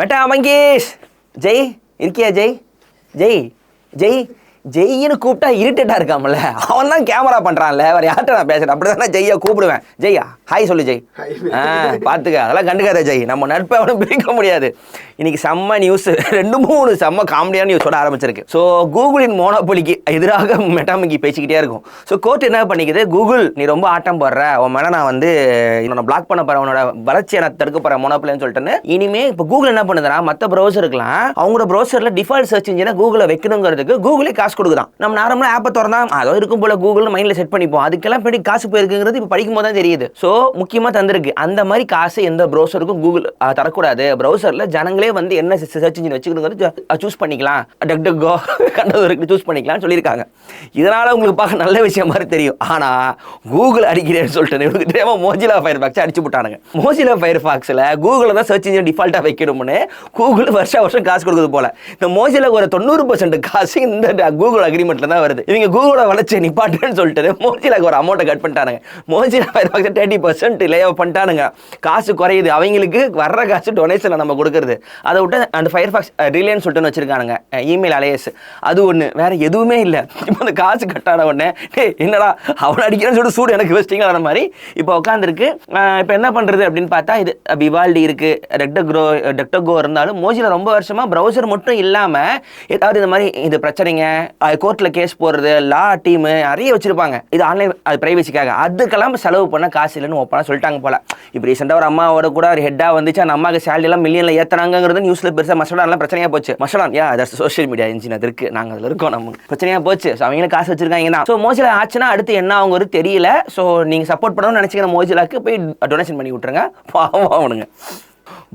Meta Mangesh Jai இருக்கியா ஜெய் ஜெய் ஜெய் ஜெய்ன்னு கூப்பிட்டா இரிட்டேட்டாக இருக்காமல்ல, அவன் தான் கேமரா பண்ணுறான்ல, வேறு யார்கிட்ட நான் பேசுகிறேன். அப்படி தானே ஜெய்யை கூப்பிடுவேன். ஜெய்யா ஹாய் சொல்லு ஜெய். பார்த்துக்க, அதெல்லாம் கண்டுக்காத ஜெய், நம்ம நட்பை அவனும் பிரிக்க முடியாது. இன்னைக்கு செம்ம நியூஸ், 2-3 செம்ம காமெடியான நியூஸோட ஆரம்பிச்சிருக்கு. ஸோ கூகுளின் மோனோபொலிக்கு எதிராக மெட்டாமங்கி பேசிக்கிட்டே இருக்கும். ஸோ கோர்ட் என்ன பண்ணிக்குது, கூகுள் நீ ரொம்ப ஆட்டம் போடுற, உன் மேலே நான் வந்து என்னோட பிளாக் பண்ண போகிறேன், உன்னோட வளர்ச்சியை நான் தடுக்க போகிறேன் மோனோபொலின்னு சொல்லிட்டு. இனிமே இப்போ கூகுள் என்ன பண்ணுதுன்னா, மற்ற ப்ரௌசருக்குலாம் அவங்களோட ப்ரௌசரில் டிஃபால்ட் சர்ச் இன்ஜினை கூகுளை வைக்கணுங்கிறதுக்கு கூகுளே காசு கொடுக்குதான். நம்ம நார்மலாக ஆப்பை திறந்தா அதோ இருக்கும் போல கூகுள் மைண்டில் செட் பண்ணிப்போம். அதுக்கெல்லாம் போய் காசு போயிருக்குங்கிறது இப்போ படிக்கும் போது தான் தெரியுது. ஸோ முக்கியமாக தந்திருக்கு. அந்த மாதிரி காசு எந்த ப்ரௌசருக்கும் கூகுள் தரக்கூடாது. ப்ரௌசரில் ஜனங்களே வந்து என்ன சர்ச் இன்ஜின் வச்சுக்கிறது சூஸ் பண்ணிக்கலாம், டக்டக்கோ கண்டது சூஸ் பண்ணிக்கலாம்னு சொல்லியிருக்காங்க. இதனால் உங்களுக்கு பார்க்க நல்ல விஷயம் மாதிரி தெரியும். ஆனால் கூகுள் அடிக்கிறேன்னு சொல்லிட்டு இவங்களுக்கு தெரியாமல் மோஜிலா ஃபயர் ஃபாக்ஸை அடிச்சு போட்டானுங்க. மோஜிலா ஃபயர் ஃபாக்ஸில் கூகுளில் தான் சர்ச் இன்ஜின் டிஃபால்ட்டாக வைக்கணும்னு கூகுள் வருஷம் காசு கொடுக்குது போல. இந்த மோஜிலா ஒரு 90% காசு இந்த கூகுள் அக்ரிமெண்ட்ல தான் வருது. இவங்க கூகுளோட வளர்ச்சி நிப்பாட்டுன்னு சொல்லிட்டு மோஜிலாக்கு ஒரு அமௌண்ட்டை கட் பண்ணிட்டானுங்க. மோஜிலா ஃபயர் ஃபாக்ஸை 30% லே ஆஃப் பண்ணிட்டானுங்க. காசு குறையுது, அவங்களுக்கு வர்ற காசு டொனேஷனில் நம்ம கொடுக்குறது. அதை விட்டு அந்த ஃபயர் ஃபாக்ஸ் ரிலையன்ஸ் சொல்லிட்டு வச்சிருக்கானுங்க, இமெயில் அலையஸ், அது ஒன்று, வேற எதுவுமே இல்லை. இப்போ அந்த காசு கட்டான உடனே என்னடா அவனை அடிக்கிறேன்னு சொல்லிட்டு சூடு எனக்கு வச்சிட்டீங்களா மாதிரி இப்போ உட்காந்துருக்கு. இப்போ என்ன பண்ணுறது அப்படின்னு பார்த்தா, இது விவால்டி இருக்கு, டக்டகோ இருந்தாலும் மோஜிலா ரொம்ப வருஷமா ப்ரௌசர் மட்டும் இல்லாமல் ஏதாவது இந்த மாதிரி இது பிரச்சனைங்க, கோர்ட்டில் கேஸ் போடுறது, லா டீமு நிறைய வச்சிருப்பாங்க. இது ஆன்லைன் அது பிரைவசிக்காக, அதுக்கெல்லாம் செலவு பண்ண காசு இல்லைன்னு ஓப்பனாக சொல்லிட்டாங்க போல. இப்போ ரீசெண்டாக ஒரு அம்மாவோட கூட ஒரு ஹெட்டாக வந்துச்சு, அந்த அம்மாவுக்கு சேலரி எல்லாம் மில்லியனில் ஏற்றினாங்கிறது நியூஸில் பெருசாக மசடான்லாம் பிரச்சனையாக போச்சு. மசடான் தட்ஸ் சோஷியல் மீடியா இன்ஜின், அது இருக்குது, நாங்கள் அதில் இருக்கோம், நம்ம பிரச்சனையாக போச்சு. ஸோ அவங்களும் காசு வச்சிருக்காங்க தான். ஸோ மோஜிலா ஆச்சுன்னா அடுத்து என்ன அவங்க தெரியல. ஸோ நீங்கள் சப்போர்ட் பண்ணணும்னு நினச்சிக்கிற மோஜிலாக்கு போய் டொனேஷன் பண்ணி விட்ருங்க, பாவம் அவனுங்க.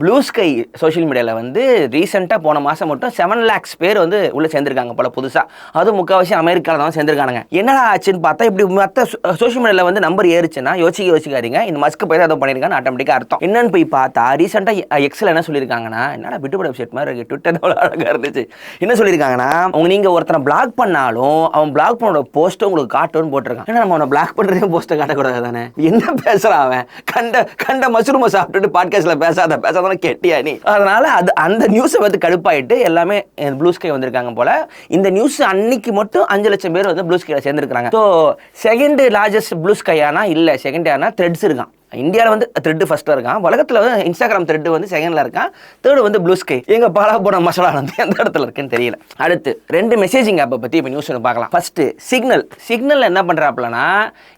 ப்ளூ ஸ்கை சோஷியல் மீடியாவில் வந்து ரீசெண்டாக போன மாதம் மட்டும் 7 lakhs பேர் வந்து உள்ளே சேர்ந்துருக்காங்க போல புதுசாக. அதுவும் முக்கால்வாசி அமெரிக்காவில் தான் சேர்ந்துருக்கானுங்க. என்னடா ஆச்சுன்னு பார்த்தா, இப்படி மற்ற சோஷியல் மீடியாவில் வந்து நம்பர் ஏறுச்சுன்னா யோசிக்காதீங்க, இந்த மஸ்க்கு போய் அதை பண்ணியிருக்கான்னு ஆட்டோமேட்டிக்காக அர்த்தம். என்னன்னு போய் பார்த்தா ரீசெண்டாக எக்ஸில் என்ன சொல்லியிருக்காங்கன்னா, என்னடா விட்டுப்பட வெப்சைட் மாதிரி இருக்குது, ட்விட்டர் அழகாக இருந்துச்சு. என்ன சொல்லியிருக்காங்கன்னா, நீங்கள் ஒருத்தனை பிளாக் பண்ணாலும் அவன் பிளாக் பண்ணோட போஸ்ட்டை உங்களுக்கு காட்டுன்னு போட்டிருக்கான். ஏன்னா நம்ம அவனை பிளாக் பண்ணுறதையும் போஸ்ட்டை காட்டக்கூடாது தானே. என்ன பேசுகிறான் அவன், கண்ட மஷ்ரூமை சாப்பிட்டுட்டு பாட்காஸ்ட்டில் பேசாதான் கேட்டியா நீ. அதனால அந்த நியூஸை வந்து கடுப்பாயிட்டு எல்லாமே ப்ளூ ஸ்கை வந்திருக்காங்க போல. இந்த நியூஸ் அன்னைக்கு மட்டும் 5 லட்சம் பேர் வந்து ப்ளூ ஸ்கைல சேர்ந்துருக்காங்க. ஸோ செகண்ட் லார்ஜஸ்ட் ப்ளூ ஸ்கையானா இல்லை, செகண்ட் யாருன்னா த்ரெட்ஸ் இருக்கான். இந்தியாவில் வந்து த்ரெட்டு ஃபர்ஸ்ட்டில் இருக்கான், உலகத்தில் வந்து இன்ஸ்டாகிராம் த்ரெட்டு வந்து செகண்டில் இருக்கான், தேர்டு வந்து ப்ளூ ஸ்கை. எங்கள் பாலா போன மசாலா வந்து எந்த இடத்துல இருக்குன்னு தெரியல. அடுத்து 2 மெசேஜிங் ஆப்பை பற்றி இப்போ நியூஸ் ஒன்று பார்க்கலாம். ஃபஸ்ட்டு சிக்னல் என்ன பண்ணுறாப்புலனா,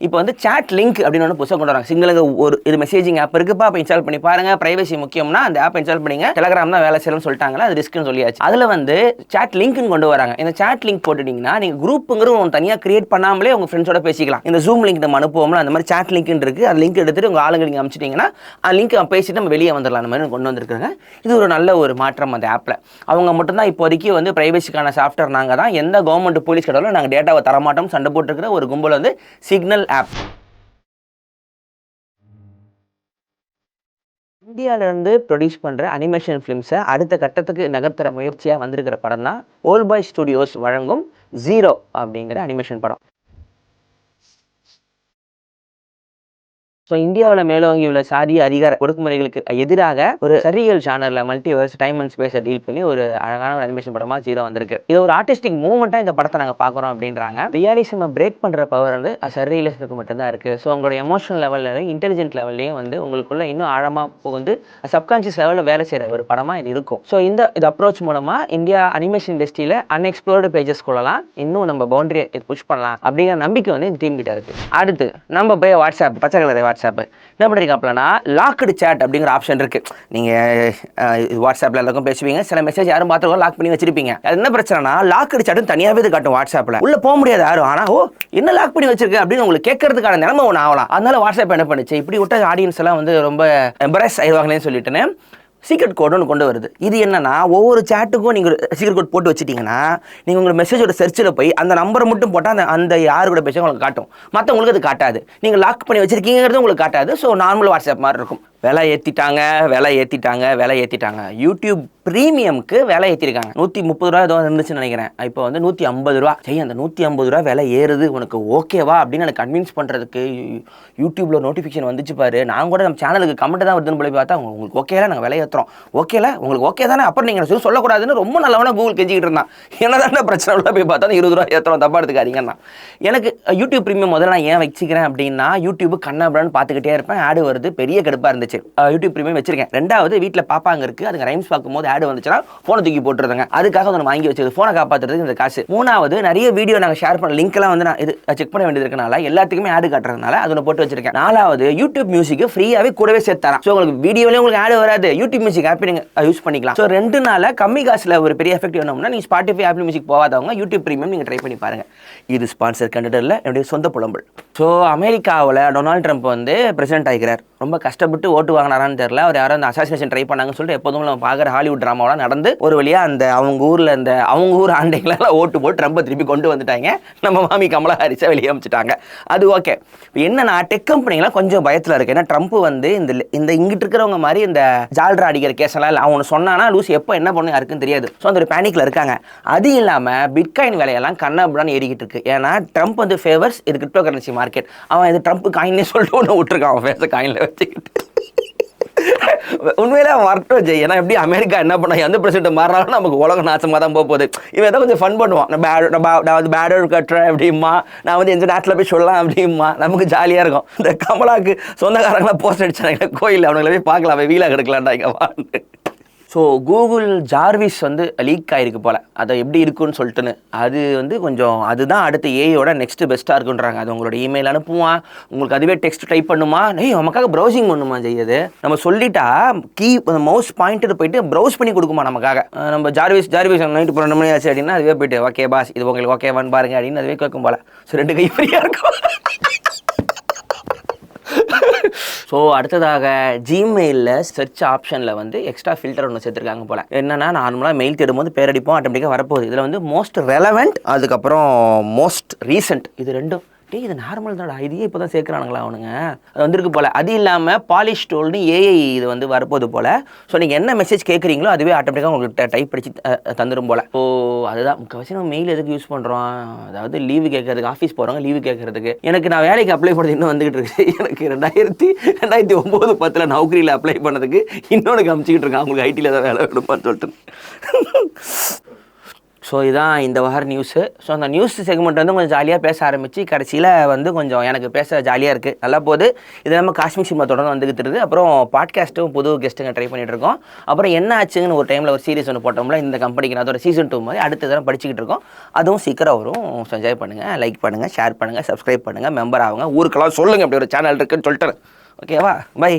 இப்போ வந்து சாட் லிங்க் அப்படின்னு ஒன்று புதுசாக கொண்டு வராங்க. சிக்னலுக்கு ஒரு இது மெசேஜிங் ஆப் இருக்குப்பா, இப்போ இன்ஸ்டால் பண்ணி பாருங்கள், ப்ரைவசி முக்கியம்னா அந்த ஆப் இன்ஸ்டால் பண்ணிங்க. டெலகிராம் தான் வேலை செய்யணும்னு சொல்லிட்டாங்களா, அது ரிஸ்க்னு சொல்லியாச்சு. அதில் வந்து சாட் லிங்க்னு கொண்டு வராங்க. இந்த சாட் லிங்க் போட்டுட்டிங்கன்னா நீங்கள் குரூப்புங்கிற ஒன்று தனியாக கிரியேட் பண்ணாமலே உங்கள் ஃப்ரெண்ட்ஸோட பேசிக்கலாம். இந்த ஜூம் லிங்க் நம்ம அனுப்புவோம்ல, அந்த மாதிரி சாட் லிங்க் இருக்குது. அந்த லிங்க் எடுத்துட்டு உங்கள் ஆளுங்க நீங்கள் அனுப்பிச்சிட்டிங்கன்னா அந்த லிங்க் பேசிட்டு நம்ம வெளியே வந்துடலாம். அந்த மாதிரி கொண்டு வந்திருக்காங்க. இது ஒரு நல்ல ஒரு மாற்றம் அந்த ஆப்பில். அவங்க மட்டும்தான் இப்போதைக்கு வந்து பிரைவசிக்கான சாஃப்ட்வேர் நாங்கள் தான், எந்த கவர்மெண்ட் போலீஸ் கடவுளும் நாங்கள் டேட்டாவை தரமாட்டோம் சண்டை போட்டுருக்கிற ஒரு கும்பல் வந்து சிக்னல் ஆப். இந்தியாவிலேருந்து ப்ரொடியூஸ் பண்ணுற அனிமேஷன் ஃபிலிம்ஸை அடுத்த கட்டத்துக்கு நகர்த்துற முயற்சியாக வந்திருக்கிற படம் தான் ஓல்ட் பாய் ஸ்டுடியோஸ் வழங்கும் ஜீரோ அப்படிங்கிற அனிமேஷன் படம். ஸோ இந்தியாவில் மேலோங்கி உள்ள சாதி அதிகார ஒடுக்குமுறைகளுக்கு எதிராக ஒரு சரியல் ஜானரில் மல்டிவர்ஸ் டைம் அண்ட் ஸ்பேஸை டீல் பண்ணி ஒரு அழகான ஒரு அனிமேஷன் படமாக ஜீரோ வந்திருக்கு. இது ஒரு ஆர்டிஸ்டிக் மூவ்மெண்ட்டாக இந்த படத்தை நாங்கள் பார்க்குறோம் அப்படின்றாங்க. ரியாலிசமை பிரேக் பண்ணுற பவர் வந்து சர்ரியலிசத்துக்கு மட்டும்தான் இருக்குது. ஸோ உங்களோட எமோஷனல் லெவல்லையும் இன்டெலிஜென்ட் லெவல்லையும் வந்து உங்களுக்குள்ள இன்னும் ஆழமாக புகுந்து சப்கான்ஷியஸ் லெவலில் வேலை செய்கிற ஒரு படமாக இது இருக்கும். ஸோ இந்த அப்ரோச் மூலமாக இந்தியா அனிமேஷன் இண்டஸ்ட்ரியில் அன்எக்ஸ்ப்ளோர்டு பேஜஸ் கொள்ளலாம், இன்னும் நம்ம பவுண்டரியை புஷ் பண்ணலாம் அப்படிங்கிற நம்பிக்கை வந்து இந்த டீம் கிட்ட இருக்குது. அடுத்து நம்ம போய் வாட்ஸ்அப் பச்சை கலர் வாட்ஸ்அப் என்ன பண்ணிருக்காப்லனா, லாக்டு சேட் அப்படிங்கிற ஆப்ஷன் இருக்கு. நீங்க வாட்ஸ்அப்ல எல்லாருக்கும் பேசுவீங்க, சில மெசேஜ் யாரும் பார்த்து லாக் பண்ணி வச்சிருப்பீங்க. அது என்ன பிரச்சனைனா, லாக்டு சேட் தனியாவே இது காட்டும் வாட்ஸ்அப்ல, உள்ள போக முடியாது யாரும். ஆனா என்ன லாக் பண்ணி வச்சிருக்க அப்படின்னு உங்களுக்கு கேட்கறதுக்கான நிலைமை ஒன்று ஆகலாம். அதனால வாட்ஸ்அப் என்ன பண்ணுச்சு, இப்படி விட்ட ஆடியன்ஸ் எல்லாம் வந்து ரொம்ப எம்பரஸ் ஆயிடுவாங்களேன்னு சொல்லிட்டுன்னு சீக்ரெட் கோட் ஒன்று கொண்டு வருது. இது என்னன்னா, ஒவ்வொரு சேட்டுக்கும் நீங்கள் சீக்ரெட் கோட் போட்டு வச்சுட்டிங்கன்னா, நீங்கள் உங்கள் மெசேஜோட சர்ச்சில் போய் அந்த நம்பரை மட்டும் போட்டால் அந்த யாரு கூட பேச உங்களுக்கு காட்டும், மற்றவங்களுக்கு அது காட்டாது. நீங்கள் லாக் பண்ணி வச்சிருக்கீங்கிறது உங்களுக்கு காட்டாது. ஸோ நார்மல் வாட்ஸ்அப் மாதிரி இருக்கும். விலை ஏற்றிட்டாங்க. யூடியூப் ப்ரீமியம்க்கு விலை ஏற்றிருக்காங்க. 130 ரூபா ஏதோ இருந்துச்சுன்னு நினைக்கிறேன். இப்போ வந்து 150 ரூபா. சரி, அந்த 150 ரூபா விலை ஏறுது உனக்கு ஓகேவா அப்படின்னு எனக்கு கன்வின்ஸ் பண்ணுறதுக்கு யூடியூப்ல நோட்டிஃபிகேஷன் வந்துச்சு பாரு. நான் கூட நம்ம சேனலுக்கு கமெண்ட் தான் வருதுன்னு போய் பார்த்தா உங்களுக்கு ஓகேல நாங்கள் விலை ஏற்றுறோம், ஓகேல உங்களுக்கு ஓகே தானே, அப்புறம் நீங்கள் சொல்லக்கூடாதுன்னு ரொம்ப நல்லவனா கூகுள் கெஞ்சிக்கிட்டு இருந்தான். என்னதான் பிரச்சனை உள்ள போய் பார்த்தா 20 ரூபா ஏற்றுறோம், தப்பா எடுத்துக்காதீங்கன்னா. எனக்கு யூடியூப் ப்ரீமியம் முதல்ல நான் ஏன் வச்சுக்கிறேன் அப்படின்னா, யூடியூப் கண்ணாபுரான்னு பார்த்துக்கிட்டே இருப்பேன், ஆடு வருது, பெரிய கடுப்பாக இருந்துச்சு. யூடியூப் ப்ரீமியம் வச்சிருக்கேன். ரெண்டாவது வீட்டில் பாப்பாங்க இருக்குது, அதுக்கு ரைம்ஸ் பார்க்கும்போது ஆடு வந்துச்சுன்னா ஃபோனை தூக்கி போட்டுருந்தாங்க, அதுக்காக ஒன்று வாங்கி வச்சது, ஃபோனை காப்பாற்றுறதுக்கு இந்த காசு. மூணாவது நிறைய வீடியோ நாங்கள் ஷேர் பண்ண லிங்க்லாம் வந்து நான் இது செக் பண்ண வேண்டியது இருக்கனால எல்லாத்துக்குமே ஆடு காட்டுறதுனால அதை ஒன்று போட்டு வச்சிருக்கேன். நாலாவது யூடியூப் மியூசிக் ஃப்ரீயாகவே கூடவே சேர்த்து தரேன். ஸோ உங்களுக்கு வீடியோலேயே உங்களுக்கு ஆடு வராது, யூடியூப் மியூசிக் ஆப் நீங்கள் யூஸ் பண்ணிக்கலாம். ஸோ 2 நாள் கம்மி காசில் ஒரு பெரிய எஃபெக்ட் வேணும்னா நீங்கள் ஸ்பாட்டிஃபை ஆப்பிள் மியூசிக் போகாதவங்க யூடியூப் ப்ரீமியம் நீங்கள் ட்ரை பண்ணி பாருங்கள். இது ஸ்பான்சர் கண்டென்ட் இல்லை, என்னுடைய சொந்த புலம்பல். ஸோ அமெரிக்காவில் டொனால்ட் ட்ரம்ப் வந்து பிரசிடென்ட் ஆகிக்கிறார். ரொம்ப கஷ்டப்பட்டு ஓட்டு வாங்கினாரான்னு தெரியல. அவர் யாரும் அந்த அசாசினேஷன் ட்ரை பண்ணாங்கன்னு சொல்லிட்டு எப்போதும் நம்ம பார்க்குற ஹாலிவுட் ட்ராமாவெலாம் நடந்து ஒரு வழியாக அந்த அவங்க ஊர் ஆண்டைங்களெல்லாம் ஓட்டு போட்டு ட்ரம்பை திருப்பி கொண்டு வந்துட்டாங்க. நம்ம மாமி கமலா ஹாரிஸை வெளியே அமைச்சிட்டாங்க. அது ஓகே. என்னன்னா டெக் கம்பெனிலாம் கொஞ்சம் பயத்தில் இருக்கு. ஏன்னா ட்ரம்ப் வந்து இந்த இங்கிட்டு இருக்கிறவங்க மாதிரி இந்த ஜால்ரா அடிக்கிற கேஸெல்லாம் இல்லை. அவனு சொன்னானா லூஸ் எப்போ என்ன பண்ணு யாருக்குன்னு தெரியாது. ஸோ அந்த ஒரு பேனிக்கில் இருக்காங்க. அது இல்லாமல் பிட்காயின் விலையெல்லாம் கண்ணாபுரான்னு ஏறிக்கிட்டு இருக்கு. ஏன்னா ட்ரம்ப் வந்து ஃபேவர்ஸ் இது கிரிப்டோ கரன்சி மார்க்கெட். அவன் இது ட்ரம்ப் காயின்னே சொல்லிட்டு ஒன்று விட்டுருக்கான் அவன் ஃபேஸை காயினில் வச்சுக்கிட்டு. உண்மையில வரட்டும் ஜெய். ஏன்னா எப்படி அமெரிக்கா என்ன பண்ண எந்த பிரசிடென்ட் மாறினாலும் நமக்கு உலகம் நாசமாக தான் போகுது. இவன் ஏதோ கொஞ்சம் ஃபன் பண்ணுவான். நான் வந்து பேடர் கட்டுறேன் அப்படிமா, நான் வந்து எந்த நாட்டில் போய் சொல்லலாம் அப்படிமா, நமக்கு ஜாலியாக இருக்கும். இந்த கமலாவுக்கு சொந்தக்காரங்களாம் போஸ்ட் அடிச்சாங்க கோயில், அவனுங்களை போய் பார்க்கலாம், வீலாக எடுக்கலான்டா இங்கே வான்னு. ஸோ கூகுள் ஜார்விஸ் வந்து லீக் ஆகிருக்கு போல், அதை எப்படி இருக்குன்னு சொல்லிட்டுன்னு. அது வந்து கொஞ்சம் அதுதான் அடுத்த ஏஐயோட நெக்ஸ்ட்டு பெஸ்ட்டாக இருக்குன்றாங்க. அது உங்களோட இமெயில் அனுப்புவான், உங்களுக்கு அதுவே டெக்ஸ்ட் டைப் பண்ணுமா, நமக்காக ப்ரௌசிங் பண்ணுமா செய்யுது. நம்ம சொல்லிட்டா மவுஸ் பாயிண்ட்டு போயிட்டு ப்ரௌஸ் பண்ணி கொடுக்குமா நமக்காக. நம்ம ஜார்விஸ் நைட்டு 12 மணி ஆச்சு அப்படின்னா அதுவே போயிட்டு ஓகே பாஸ் இது உங்களுக்கு ஓகேவான்னு பாருங்க அப்படின்னு அதுவே கேட்கும் போல். ஸோ 2 கை ஃப்ரீயாக இருக்கும். ஸோ அடுத்ததாக ஜிமெயிலில் சர்ச் ஆப்ஷனில் வந்து எக்ஸ்ட்ரா ஃபில்டர் ஒன்று சேர்த்துருக்காங்க போல். என்னென்னா நார்மலாக மெயில் தேடும்போது பேர் அடிப்போம், ஆட்டோமேட்டிக்காக வரப்போகுது. இதில் வந்து மோஸ்ட் ரெலவெண்ட், அதுக்கப்புறம் மோஸ்ட் ரீசெண்ட், இது ரெண்டும். இது நார்மல் தான்டா, இதையே இப்போ தான் சேர்க்குறானுங்களா அவனுங்க, அது வந்துருக்கு போல். அது இல்லாமல் பாலிஷ் டோல்னு ஏஐ இது வந்து வரப்போது போல். ஸோ நீங்கள் என்ன மெசேஜ் கேட்குறீங்களோ அதுவே ஆட்டோமேட்டிக்காக உங்களுக்கு டைப் படித்து தந்துடும் போல். ஸோ அதுதான் முக்கால்வாசி நம்ம மெயில் எதுக்கு யூஸ் பண்ணுறோம், அதாவது லீவு கேட்கறதுக்கு, ஆஃபீஸ் போகிறவங்க லீவு கேட்கறதுக்கு. எனக்கு நான் வேலைக்கு அப்ளை பண்ணுறது இன்னும் வந்துகிட்டு இருக்கு. எனக்கு 2009-10 நௌக்கரியில் அப்ளை பண்ணதுக்கு இன்னொன்று காமிச்சிக்கிட்டு இருக்கேன், அவங்களுக்கு ஐடியில் தான் வேலை வேணுமான்னு சொல்லிட்டு. ஸோ இதான் இந்த வார நியூஸு. ஸோ அந்த நியூஸ் செக்மெண்ட் வந்து கொஞ்சம் ஜாலியாக பேச ஆரம்பித்து கடைசியில் வந்து கொஞ்சம் எனக்கு பேச ஜாலியாக இருக்குது, நல்லா போகுது. இது நம்ம காஸ்மிக் சினிமா தொடர்ந்து வந்துக்கிட்டு இருக்குது. அப்புறம் பாட்காஸ்ட்டும் புது கெஸ்ட்டுங்க ட்ரை பண்ணிகிட்டு இருக்கோம். அப்புறம் என்ன ஆச்சுங்கன்னு ஒரு டைமில் ஒரு சீரிஸ் ஒன்று போட்டோம்ல இந்த கம்பெனிக்கு, அதோட சீசன் 2 மாதிரி அடுத்த தடவை படிச்சுக்கிட்டு இருக்கோம். அதுவும் சீக்கிரம் வரும். என்ஜாய் பண்ணுங்கள், லைக் பண்ணுங்கள், ஷேர் பண்ணுங்கள், சப்ஸ்கிரைப் பண்ணுங்கள், மெம்பர் ஆகுங்க, ஊருக்கெல்லாம் சொல்லுங்கள் அப்படி ஒரு சேனல் இருக்குன்னு சொல்லிட்டு. ஓகேவா, பை.